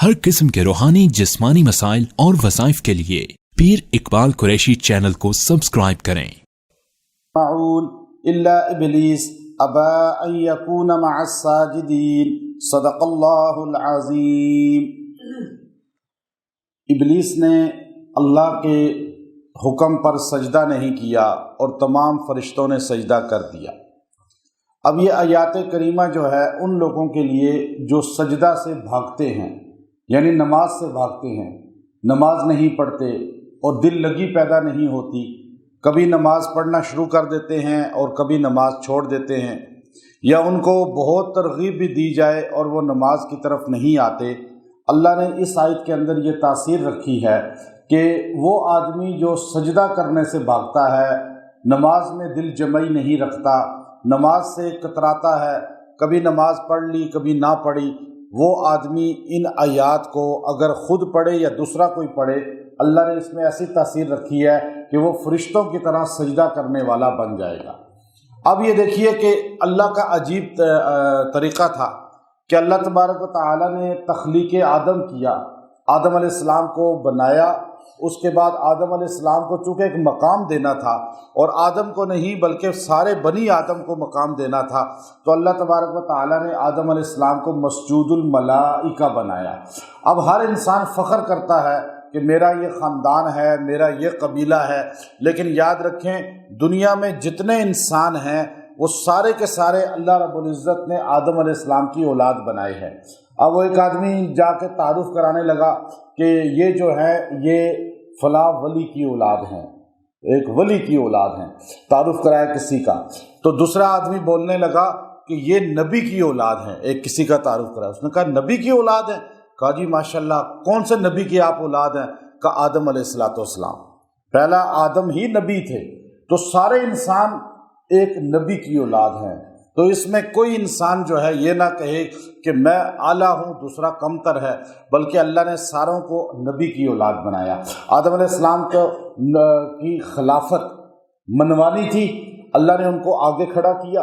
ہر قسم کے روحانی جسمانی مسائل اور وظائف کے لیے پیر اقبال قریشی چینل کو سبسکرائب کریں۔ الا ابلیس ابا ان یکون مع الساجدین صدق اللہ العظیم۔ ابلیس نے اللہ کے حکم پر سجدہ نہیں کیا اور تمام فرشتوں نے سجدہ کر دیا۔ اب یہ آیات کریمہ جو ہے ان لوگوں کے لیے جو سجدہ سے بھاگتے ہیں، یعنی نماز سے بھاگتے ہیں، نماز نہیں پڑھتے اور دل لگی پیدا نہیں ہوتی، کبھی نماز پڑھنا شروع کر دیتے ہیں اور کبھی نماز چھوڑ دیتے ہیں، یا ان کو بہت ترغیب بھی دی جائے اور وہ نماز کی طرف نہیں آتے۔ اللہ نے اس آیت کے اندر یہ تاثیر رکھی ہے کہ وہ آدمی جو سجدہ کرنے سے بھاگتا ہے، نماز میں دل جمعی نہیں رکھتا، نماز سے کتراتا ہے، کبھی نماز پڑھ لی کبھی نہ پڑھی، وہ آدمی ان آیات کو اگر خود پڑھے یا دوسرا کوئی پڑھے، اللہ نے اس میں ایسی تاثیر رکھی ہے کہ وہ فرشتوں کی طرح سجدہ کرنے والا بن جائے گا۔ اب یہ دیکھیے کہ اللہ کا عجیب طریقہ تھا کہ اللہ تبارک و تعالیٰ نے تخلیق آدم کیا، آدم علیہ السلام کو بنایا، اس کے بعد آدم علیہ السلام کو چونکہ ایک مقام دینا تھا، اور آدم کو نہیں بلکہ سارے بنی آدم کو مقام دینا تھا، تو اللہ تبارک و تعالیٰ نے آدم علیہ السلام کو مسجود الملائکہ بنایا۔ اب ہر انسان فخر کرتا ہے کہ میرا یہ خاندان ہے، میرا یہ قبیلہ ہے، لیکن یاد رکھیں دنیا میں جتنے انسان ہیں وہ سارے کے سارے اللہ رب العزت نے آدم علیہ السلام کی اولاد بنائے ہیں۔ اب وہ ایک آدمی جا کے تعارف کرانے لگا کہ یہ جو ہے یہ فلاں ولی کی اولاد ہیں، ایک ولی کی اولاد ہیں، تعارف کرایا کسی کا، تو دوسرا آدمی بولنے لگا کہ یہ نبی کی اولاد ہیں، ایک کسی کا تعارف کرایا، اس نے کہا نبی کی اولاد ہیں؟ کہا جی ماشاءاللہ، کون سے نبی کی آپ اولاد ہیں؟ کہا آدم علیہ السلام، پہلا آدم ہی نبی تھے، تو سارے انسان ایک نبی کی اولاد ہیں۔ تو اس میں کوئی انسان جو ہے یہ نہ کہے کہ میں اعلیٰ ہوں دوسرا کمتر ہے، بلکہ اللہ نے ساروں کو نبی کی اولاد بنایا۔ آدم علیہ السلام کی خلافت منوانی تھی، اللہ نے ان کو آگے کھڑا کیا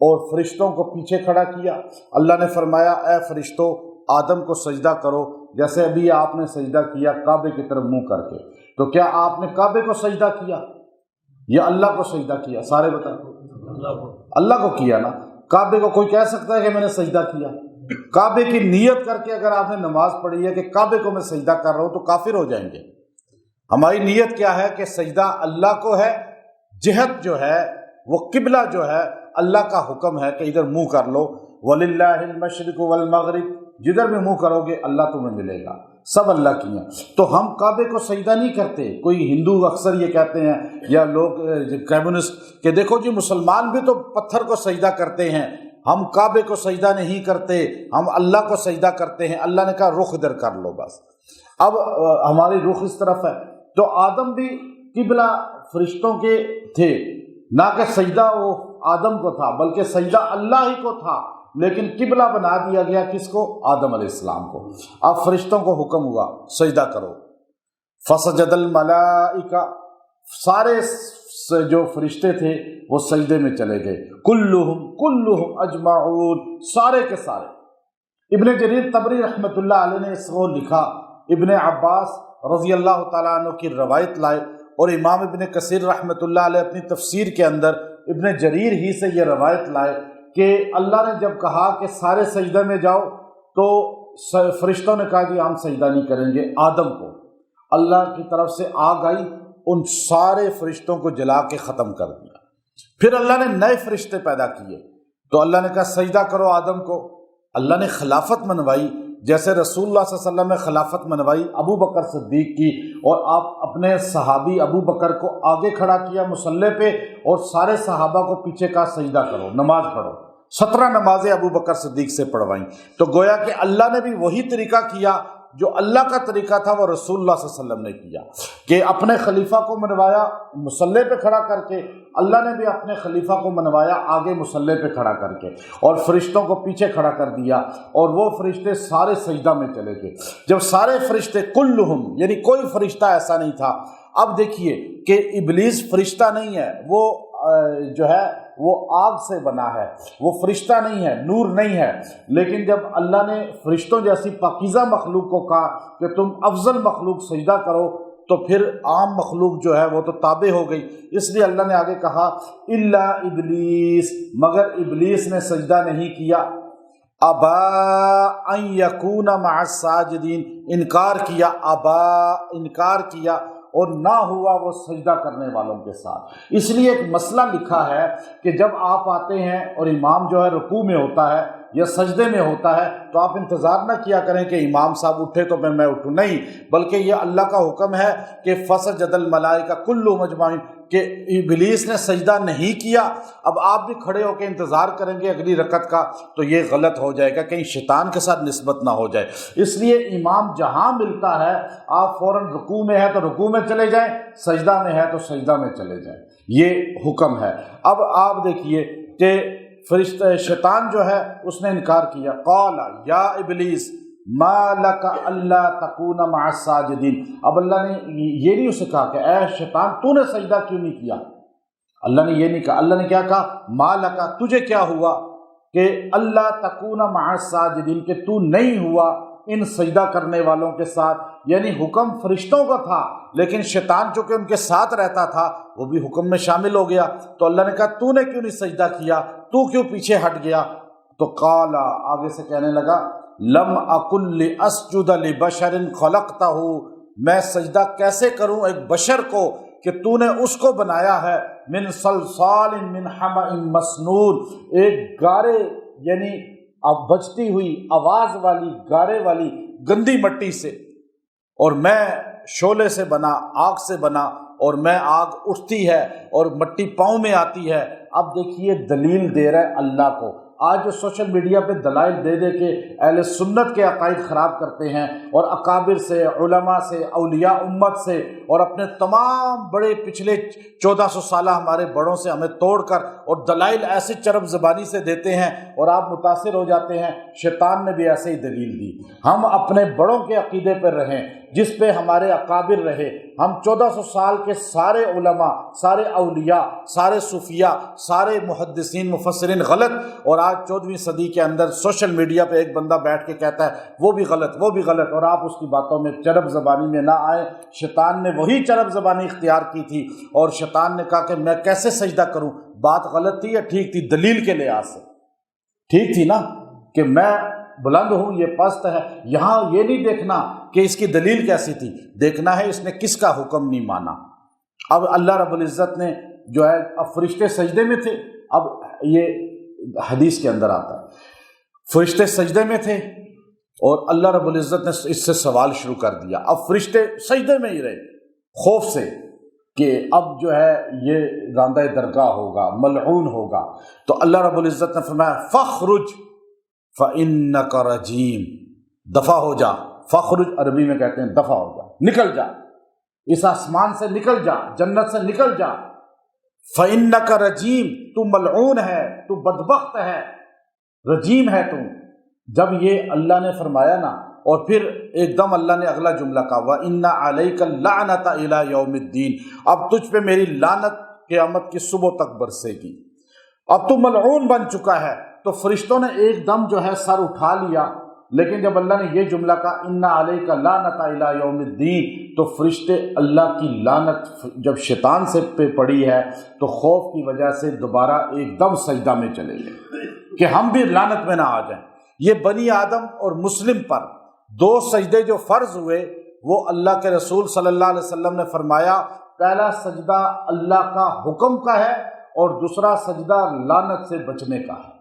اور فرشتوں کو پیچھے کھڑا کیا۔ اللہ نے فرمایا اے فرشتوں آدم کو سجدہ کرو، جیسے ابھی آپ نے سجدہ کیا کعبے کی طرف منہ کر کے۔ تو کیا آپ نے کعبے کو سجدہ کیا یا اللہ کو سجدہ کیا؟ سارے بتائیں۔ اللہ کو کیا نا۔ کعبے کو کوئی کہہ سکتا ہے کہ میں نے سجدہ کیا؟ کعبے کی نیت کر کے اگر آپ نے نماز پڑھی ہے کہ کعبے کو میں سجدہ کر رہا ہوں تو کافر ہو جائیں گے۔ ہماری نیت کیا ہے کہ سجدہ اللہ کو ہے، جہت جو ہے وہ قبلہ جو ہے اللہ کا حکم ہے کہ ادھر منہ کر لو، وَلِلَّهِ الْمَشْرِقُ وَالْمَغْرِبُ، جدھر بھی منہ کرو گے اللہ تمہیں ملے گا، سب اللہ کی ہیں۔ تو ہم کعبے کو سجدہ نہیں کرتے۔ کوئی ہندو اکثر یہ کہتے ہیں یا لوگ کمیونسٹ کہ دیکھو جی مسلمان بھی تو پتھر کو سجدہ کرتے ہیں، ہم کعبے کو سجدہ نہیں کرتے، ہم اللہ کو سجدہ کرتے ہیں۔ اللہ نے کہا رخ ادھر کر لو بس۔ اب ہماری رخ اس طرف ہے، تو آدم بھی قبلہ فرشتوں کے تھے، نہ کہ سجدہ وہ آدم کو تھا بلکہ سجدہ اللہ ہی کو تھا، لیکن قبلہ بنا دیا گیا کس کو؟ آدم علیہ السلام کو۔ اب فرشتوں کو حکم ہوا سجدہ کرو، فسجد الملائکہ، سارے جو فرشتے تھے وہ سجدے میں چلے گئے، کلہم اجمعون، سارے کے سارے۔ ابن جریر طبری رحمۃ اللہ علیہ نے اس کو لکھا، ابن عباس رضی اللہ تعالیٰ عنہ کی روایت لائے، اور امام ابن کثیر رحمۃ اللہ علیہ اپنی تفسیر کے اندر ابن جریر ہی سے یہ روایت لائے کہ اللہ نے جب کہا کہ سارے سجدہ میں جاؤ تو فرشتوں نے کہا کہ ہم سجدہ نہیں کریں گے آدم کو۔ اللہ کی طرف سے آگ آئی، ان سارے فرشتوں کو جلا کے ختم کر دیا۔ پھر اللہ نے نئے فرشتے پیدا کیے، تو اللہ نے کہا سجدہ کرو آدم کو۔ اللہ نے خلافت منوائی، جیسے رسول اللہ صلی اللہ علیہ وسلم نے خلافت منوائی ابو بکر صدیق کی، اور آپ اپنے صحابی ابو بکر کو آگے کھڑا کیا مصلی پہ، اور سارے صحابہ کو پیچھے کا سجدہ کرو، نماز پڑھو۔ 17 نمازیں ابو بکر صدیق سے پڑھوائیں۔ تو گویا کہ اللہ نے بھی وہی طریقہ کیا جو اللہ کا طریقہ تھا، وہ رسول اللہ صلی اللہ علیہ وسلم نے کیا کہ اپنے خلیفہ کو منوایا مصلی پہ کھڑا کر کے، اللہ نے بھی اپنے خلیفہ کو منوایا آگے مصلی پہ کھڑا کر کے، اور فرشتوں کو پیچھے کھڑا کر دیا، اور وہ فرشتے سارے سجدہ میں چلے گئے۔ جب سارے فرشتے کلہم، یعنی کوئی فرشتہ ایسا نہیں تھا۔ اب دیکھیے کہ ابلیس فرشتہ نہیں ہے، وہ جو ہے وہ آگ سے بنا ہے، وہ فرشتہ نہیں ہے، نور نہیں ہے۔ لیکن جب اللہ نے فرشتوں جیسی پاکیزہ مخلوق کو کہا کہ تم افضل مخلوق سجدہ کرو، تو پھر عام مخلوق جو ہے وہ تو تابع ہو گئی۔ اس لیے اللہ نے آگے کہا الا ابلیس، مگر ابلیس نے سجدہ نہیں کیا، ابا ان یکون مع الساجدین، انکار کیا، ابا انکار کیا، اور نہ ہوا وہ سجدہ کرنے والوں کے ساتھ۔ اس لیے ایک مسئلہ لکھا ہے کہ جب آپ آتے ہیں اور امام جو ہے رکوع میں ہوتا ہے یا سجدے میں ہوتا ہے تو آپ انتظار نہ کیا کریں کہ امام صاحب اٹھے تو میں اٹھوں، نہیں، بلکہ یہ اللہ کا حکم ہے کہ فسجد الملائکہ کلهم اجمعین، کہ ابلیس نے سجدہ نہیں کیا۔ اب آپ بھی کھڑے ہو کے انتظار کریں گے اگلی رکعت کا تو یہ غلط ہو جائے گا، کہیں شیطان کے ساتھ نسبت نہ ہو جائے۔ اس لیے امام جہاں ملتا ہے آپ فوراً رکوع میں ہے تو رکوع میں چلے جائیں، سجدہ میں ہے تو سجدہ میں چلے جائیں، یہ حکم ہے۔ اب آپ دیکھیے کہ فرشتہ شیطان جو ہے اس نے انکار کیا، قال یا ابلیس ما لک الا تکون مع الساجدین۔ اب اللہ نے یہ نہیں اسے کہا کہ اے شیطان تو نے سجدہ کیوں نہیں کیا، اللہ نے یہ نہیں کہا، اللہ نے کیا کہا ما لک، تجھے کیا ہوا کہ اللہ تکون مع الساجدین، کہ تو نہیں ہوا ان سجدہ کرنے والوں کے ساتھ۔ یعنی حکم فرشتوں کا تھا لیکن شیطان چونکہ ان کے ساتھ رہتا تھا وہ بھی حکم میں شامل ہو گیا، تو اللہ نے کہا تو نے کیوں نہیں سجدہ کیا، تو کیوں پیچھے ہٹ گیا؟ تو قال، آگے سے کہنے لگا لم اکن لاسجد لبشر خلقتہ، میں سجدہ کیسے کروں ایک بشر کو کہ تو نے اس کو بنایا ہے من صلصال من حمأ مسنون، ایک گارے یعنی اب بجتی ہوئی آواز والی گارے والی گندی مٹی سے، اور میں شعلے سے بنا، آگ سے بنا، اور میں آگ اٹھتی ہے اور مٹی پاؤں میں آتی ہے۔ اب دیکھیے دلیل دے رہا ہے اللہ کو۔ آج جو سوشل میڈیا پہ دلائل دے دے کے اہل سنت کے عقائد خراب کرتے ہیں، اور اکابر سے، علماء سے، اولیاء امت سے، اور اپنے تمام بڑے پچھلے 1400 سالہ ہمارے بڑوں سے ہمیں توڑ کر اور دلائل ایسے چرب زبانی سے دیتے ہیں اور آپ متاثر ہو جاتے ہیں۔ شیطان نے بھی ایسے ہی دلیل دی۔ ہم اپنے بڑوں کے عقیدے پر رہیں جس پہ ہمارے اکابر رہے۔ ہم 1400 سال کے سارے علماء، سارے اولیاء، سارے صوفیاء، سارے محدثین مفسرین غلط، اور آج 14ویں صدی کے اندر سوشل میڈیا پہ ایک بندہ بیٹھ کے کہتا ہے وہ بھی غلط، وہ بھی غلط، اور آپ اس کی باتوں میں چرب زبانی میں نہ آئیں۔ شیطان نے وہی چرب زبانی اختیار کی تھی، اور شیطان نے کہا کہ میں کیسے سجدہ کروں؟ بات غلط تھی یا ٹھیک تھی؟ دلیل کے لحاظ سے ٹھیک تھی نا، کہ میں بلند ہوں یہ پست ہے۔ یہاں یہ نہیں دیکھنا کہ اس کی دلیل کیسی تھی، دیکھنا ہے اس نے کس کا حکم نہیں مانا۔ اب اللہ رب العزت نے جو ہے، اب فرشتے سجدے میں تھے، اب یہ حدیث کے اندر آتا ہے فرشتے سجدے میں تھے اور اللہ رب العزت نے اس سے سوال شروع کر دیا۔ اب فرشتے سجدے میں ہی رہے خوف سے کہ اب جو ہے یہ راندہ درگاہ ہوگا، ملعون ہوگا۔ تو اللہ رب العزت نے فرمایا فخرج فإنک رجیم، دفع ہو جا۔ فخرج عربی میں کہتے ہیں دفع ہو جا، نکل جا، اس آسمان سے نکل جا، جنت سے نکل جا۔ فإنک رجیم، تو ملعون ہے، تو بدبخت ہے، رجیم ہے تو۔ جب یہ اللہ نے فرمایا نا، اور پھر ایک دم اللہ نے اگلا جملہ کہا وَإِنَّ عَلَيْكَ اللَّعْنَةَ إِلَىٰ يَوْمِ الدِّينِ، اب تجھ پہ میری لعنت قیامت کی صبح تک برسے گی، اب تو ملعون بن چکا ہے۔ تو فرشتوں نے ایک دم جو ہے سر اٹھا لیا، لیکن جب اللہ نے یہ جملہ کہا اِنَّ عَلَيْكَ اللَّعْنَةَ إِلَىٰ يَوْمِ الدِّينِ، تو فرشتے اللہ کی لعنت جب شیطان سے پہ پڑی ہے تو خوف کی وجہ سے دوبارہ ایک دم سجدہ میں چلے گئے کہ ہم بھی لعنت میں نہ آ جائیں۔ یہ بنی آدم اور مسلم پر دو سجدے جو فرض ہوئے، وہ اللہ کے رسول صلی اللہ علیہ وسلم نے فرمایا پہلا سجدہ اللہ کا حکم کا ہے اور دوسرا سجدہ لعنت سے بچنے کا ہے۔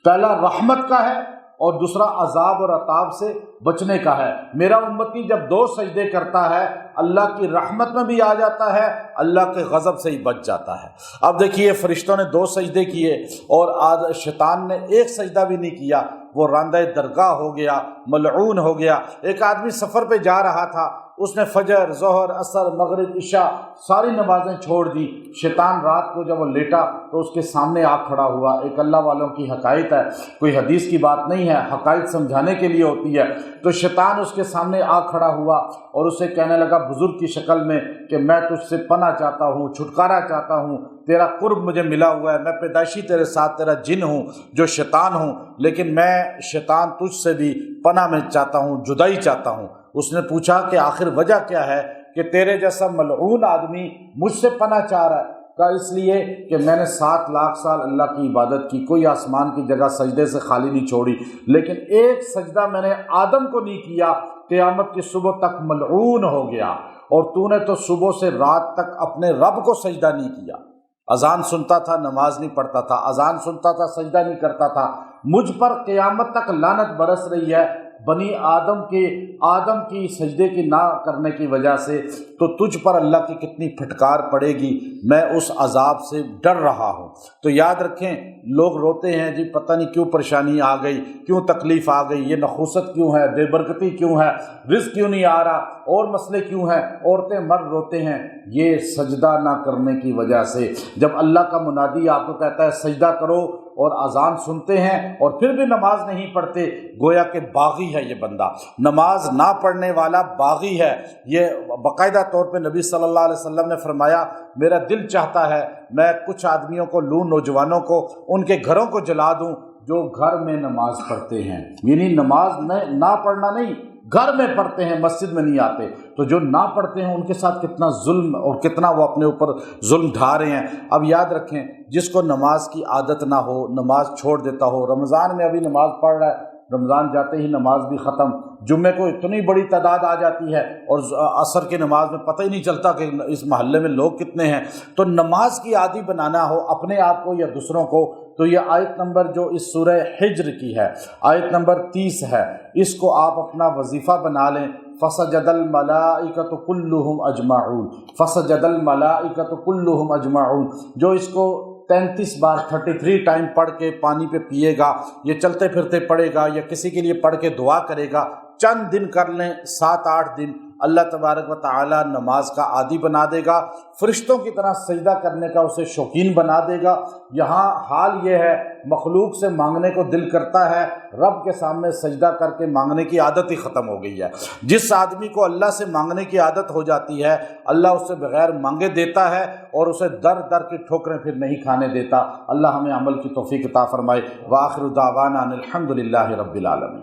پہلا رحمت کا ہے اور دوسرا عذاب اور عطاب سے بچنے کا ہے۔ میرا امتی جب دو سجدے کرتا ہے اللہ کی رحمت میں بھی آ جاتا ہے، اللہ کے غضب سے ہی بچ جاتا ہے۔ اب دیکھیے فرشتوں نے دو سجدے کیے اور شیطان نے ایک سجدہ بھی نہیں کیا، وہ راندہ درگاہ ہو گیا، ملعون ہو گیا۔ ایک آدمی سفر پہ جا رہا تھا، اس نے فجر، ظہر، عصر، مغرب، عشاء ساری نمازیں چھوڑ دی۔ شیطان رات کو جب وہ لیٹا تو اس کے سامنے آ کھڑا ہوا۔ ایک اللہ والوں کی حکایت ہے، کوئی حدیث کی بات نہیں ہے، حقائق سمجھانے کے لیے ہوتی ہے۔ تو شیطان اس کے سامنے آ کھڑا ہوا اور اسے کہنے لگا بزرگ کی شکل میں کہ میں تجھ سے پناہ چاہتا ہوں، چھٹکارا چاہتا ہوں، تیرا قرب مجھے ملا ہوا ہے، میں پیدائشی تیرے ساتھ تیرا جن ہوں جو شیطان ہوں، لیکن میں شیطان تجھ سے بھی پناہ میں چاہتا ہوں، جدائی چاہتا ہوں۔ اس نے پوچھا کہ آخر وجہ کیا ہے کہ تیرے جیسا ملعون آدمی مجھ سے پناہ چاہ رہا ہے؟ کہا اس لیے کہ میں نے 7 لاکھ سال اللہ کی عبادت کی، کوئی آسمان کی جگہ سجدے سے خالی نہیں چھوڑی، لیکن ایک سجدہ میں نے آدم کو نہیں کیا، قیامت کی صبح تک ملعون ہو گیا، اور تو نے تو صبح سے رات تک اپنے رب کو سجدہ نہیں کیا۔ اذان سنتا تھا، نماز نہیں پڑھتا تھا، اذان سنتا تھا، سجدہ نہیں کرتا تھا۔ مجھ پر قیامت تک لعنت برس رہی ہے بنی آدم کی سجدے کی نہ کرنے کی وجہ سے، تو تجھ پر اللہ کی کتنی پھٹکار پڑے گی، میں اس عذاب سے ڈر رہا ہوں۔ تو یاد رکھیں، لوگ روتے ہیں جی پتہ نہیں کیوں پریشانی آ گئی، کیوں تکلیف آ گئی، یہ نحوست کیوں ہے، بے برکتی کیوں ہے، رزق کیوں نہیں آ رہا، اور مسئلے کیوں ہیں، عورتیں مرد روتے ہیں، یہ سجدہ نہ کرنے کی وجہ سے۔ جب اللہ کا منادی آپ کو کہتا ہے سجدہ کرو اور اذان سنتے ہیں اور پھر بھی نماز نہیں پڑھتے، گویا کہ باغی ہے یہ بندہ، نماز نہ پڑھنے والا باغی ہے۔ یہ باقاعدہ طور پہ نبی صلی اللہ علیہ وسلم نے فرمایا میرا دل چاہتا ہے میں کچھ آدمیوں کو لوں، نوجوانوں کو، ان کے گھروں کو جلا دوں جو گھر میں نماز پڑھتے ہیں، یعنی نماز نہ پڑھنا نہیں، گھر میں پڑھتے ہیں، مسجد میں نہیں آتے۔ تو جو نہ پڑھتے ہیں ان کے ساتھ کتنا ظلم اور کتنا وہ اپنے اوپر ظلم ڈھا رہے ہیں۔ اب یاد رکھیں، جس کو نماز کی عادت نہ ہو، نماز چھوڑ دیتا ہو، رمضان میں ابھی نماز پڑھ رہا ہے، رمضان جاتے ہی نماز بھی ختم، جمعے کو اتنی بڑی تعداد آ جاتی ہے اور عصر کی نماز میں پتہ ہی نہیں چلتا کہ اس محلے میں لوگ کتنے ہیں۔ تو نماز کی عادی بنانا ہو اپنے آپ کو یا دوسروں کو، تو یہ آیت نمبر جو اس سورہ حجر کی ہے، آیت نمبر 30 ہے، اس کو آپ اپنا وظیفہ بنا لیں۔ فسجد الملائکۃ کلھم اجمعون، فسجد الملائکۃ کلھم اجمعون، جو اس کو 33 بار 33 ٹائم پڑھ کے پانی پہ پیے گا، یہ چلتے پھرتے پڑھے گا یا کسی کے لیے پڑھ کے دعا کرے گا، چند دن کر لیں، 7-8 دن، اللہ تبارک و تعالی نماز کا عادی بنا دے گا، فرشتوں کی طرح سجدہ کرنے کا اسے شوقین بنا دے گا۔ یہاں حال یہ ہے مخلوق سے مانگنے کو دل کرتا ہے، رب کے سامنے سجدہ کر کے مانگنے کی عادت ہی ختم ہو گئی ہے۔ جس آدمی کو اللہ سے مانگنے کی عادت ہو جاتی ہے، اللہ اسے بغیر مانگے دیتا ہے اور اسے در در کی ٹھوکریں پھر نہیں کھانے دیتا۔ اللہ ہمیں عمل کی توفیق عطا فرمائے۔ وآخر دعوانا ان الحمد للہ رب العالمین۔